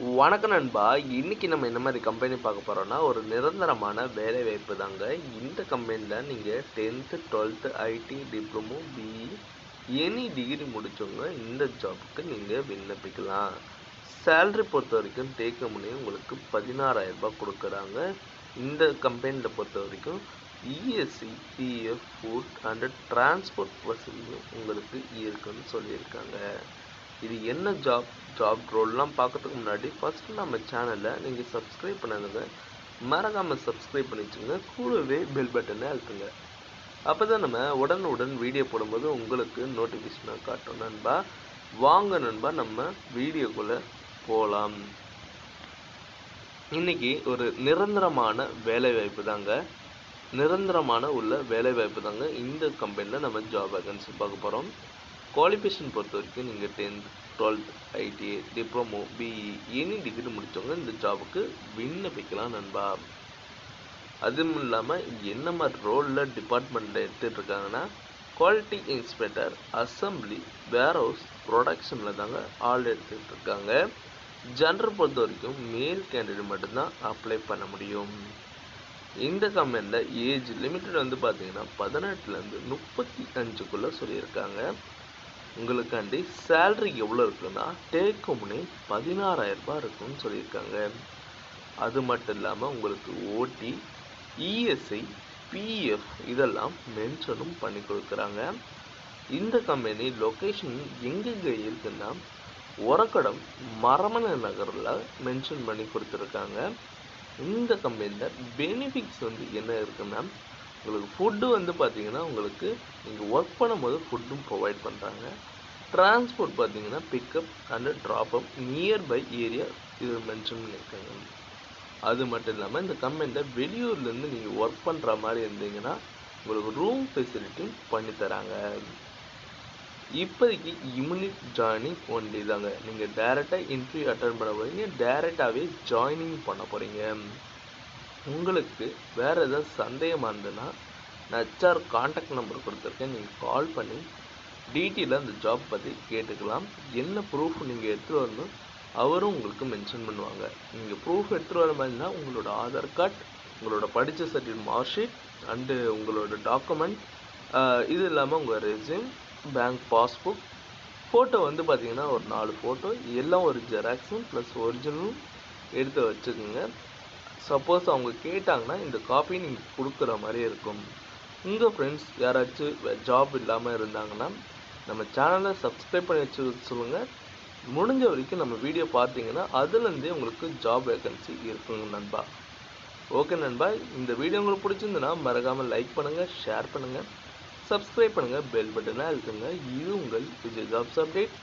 வணக்கம் நண்பா. இன்னைக்கு நம்ம என்ன மாதிரி கம்பெனி பார்க்க போறோம்னா, ஒரு நிரந்தரமான வேலை வாய்ப்பு தாங்க. இந்த கம்பெனில நீங்க 10th 12th IT diploma BE any degree முடிச்சவங்க இந்த ஜாப்க்கு நீங்க விண்ணப்பிக்கலாம். சேலரி பொறுத்த வரைக்கும் டேக் ஹோம்னே உங்களுக்கு 16000 ரூபாய் கொடுக்குறாங்க. இந்த கம்பெனியில் பொறுத்த வரைக்கும் ESC PF food and transport வசதியும் உங்களுக்கு இருக்குன்னு சொல்லியிருக்காங்க. இது என்ன ஜாப் ரோல்லாம் பார்க்கறதுக்கு முன்னாடி ஃபஸ்ட்டு நம்ம சேனலை நீங்கள் சப்ஸ்கிரைப் பண்ணதுங்க, மறக்காமல் சப்ஸ்கிரைப் பண்ணி வச்சுங்க. கூடவே பெல் பட்டனை அழுத்துங்க. அப்போ தான் நம்ம உடனுடன் வீடியோ போடும்போது உங்களுக்கு நோட்டிஃபிகேஷனாக காட்டும் நண்பா. வாங்க நண்பா, நம்ம வீடியோக்குள்ளே போகலாம். இன்றைக்கி ஒரு நிரந்தரமான வேலைவாய்ப்பு தாங்க. இந்த கம்பெனியில் நம்ம ஜாப் வேகன்சி பார்க்க போகிறோம். குவாலிஃபிகேஷன் பொறுத்த வரைக்கும் நீங்கள் 10th 12th ITI diploma BE any degree முடித்தவங்க இந்த ஜாபுக்கு விண்ணப்பிக்கலாம் நண்பா. அதுவும் இல்லாமல் என்ன மாதிரி ரோலில் டிபார்ட்மெண்ட்டில் எடுத்துகிட்டு இருக்காங்கன்னா, குவாலிட்டி இன்ஸ்பெக்டர், அசம்பிளி, வேர்ஹவுஸ், ப்ரொடக்ஷனில் தாங்க ஆள் எடுத்துகிட்டு இருக்காங்க. ஜெண்டர் பொறுத்த வரைக்கும் மேல் கேண்டிடேட் மட்டும்தான் அப்ளை பண்ண முடியும். இந்த கம்பெனியில் ஏஜ் லிமிட்டட் வந்து பார்த்தீங்கன்னா 18லேருந்து 35க்குள்ளே சொல்லியிருக்காங்க. உங்களுக்காண்டி சேல்ரி எவ்வளோ இருக்குன்னா, டேக் ஹோம்னே 16000 ரூபாய் இருக்குன்னு சொல்லியிருக்காங்க. அது மட்டும் இல்லாமல் உங்களுக்கு ஓடி, இஎஸ்ஐ, பிஎஃப் இதெல்லாம் மென்ஷனும் பண்ணி கொடுக்குறாங்க. இந்த கம்பெனி லொக்கேஷன் எங்கெங்கே இருக்குன்னா, ஒரக்கடம் மரமண நகரில் மென்ஷன் பண்ணி கொடுத்துருக்காங்க. இந்த கம்பெனியில் பெனிஃபிட்ஸ் வந்து என்ன இருக்குன்னா, உங்களுக்கு ஃபுட்டு வந்து பார்த்தீங்கன்னா உங்களுக்கு நீங்கள் ஒர்க் பண்ணும்போது ஃபுட்டும் ப்ரொவைட் பண்ணுறாங்க. டிரான்ஸ்போர்ட் பார்த்தீங்கன்னா பிக்கப் அண்ட் ட்ராப்அப் நியர்பை ஏரியா இது மென்ஷன் பண்ணியிருக்காங்க. அது மட்டும் இல்லாமல் இந்த கம்பெனியில் வெளியூர்லேருந்து நீங்கள் ஒர்க் பண்ணுற மாதிரி இருந்தீங்கன்னா உங்களுக்கு ரூம் ஃபெசிலிட்டியும் பண்ணித்தராங்க. இப்போதைக்கு இமிடியட் ஜாயினிங் ஒன்லி தாங்க. நீங்கள் டைரெக்டாக இன்டர்வியூ அட்டன் பண்ண போகிறீங்க, டைரெக்டாகவே ஜாயினிங் பண்ண போகிறீங்க. உங்களுக்கு வேறு ஏதாவது சந்தேகமாக இருந்ததுன்னா நான் ஹெச்ஆர் கான்டாக்ட் நம்பர் கொடுத்துருக்கேன், நீங்கள் கால் பண்ணி டீட்டெயிலாக அந்த ஜாப் பற்றி கேட்டுக்கலாம். என்ன ப்ரூஃப் நீங்கள் எடுத்துகிட்டு வரணும் அவரும் உங்களுக்கு மென்ஷன் பண்ணுவாங்க. நீங்கள் ப்ரூஃப் எடுத்துகிட்டு வர மாதிரினா உங்களோட ஆதார் கார்டு, உங்களோட படித்த சர்டிஃபிகேட், மார்க் ஷீட் அண்டு உங்களோட டாக்குமெண்ட், இது இல்லாமல் உங்கள் ரெஸ்யூம், பேங்க் பாஸ்புக், ஃபோட்டோ வந்து பார்த்தீங்கன்னா ஒரு 4 ஃபோட்டோ எல்லாம் ஒரு ஜெராக்ஸும் ப்ளஸ் ஒரிஜினலும் எடுத்து வச்சுக்கோங்க. சப்போஸ் அவங்க கேட்டாங்கன்னா இந்த காப்பி நீங்கள் கொடுக்குற மாதிரி இருக்கும். உங்கள் ஃப்ரெண்ட்ஸ் யாராச்சும் ஜாப் இல்லாமல் இருந்தாங்கன்னா நம்ம சேனலை சப்ஸ்கிரைப் பண்ணி வச்சு சொல்லுங்கள். முடிஞ்ச வரைக்கும் நம்ம வீடியோ பார்த்தீங்கன்னா அதுலேருந்தே உங்களுக்கு ஜாப் வேகன்சி இருக்குங்க நண்பா. ஓகே நண்பா, இந்த வீடியோ உங்களுக்கு பிடிச்சிருந்துன்னா மறக்காமல் லைக் பண்ணுங்கள், ஷேர் பண்ணுங்கள், சப்ஸ்கிரைப் பண்ணுங்கள், பெல் பட்டனை அழுத்துங்க. இது உங்கள் விஜய் ஜாப்ஸ் அப்டேட்.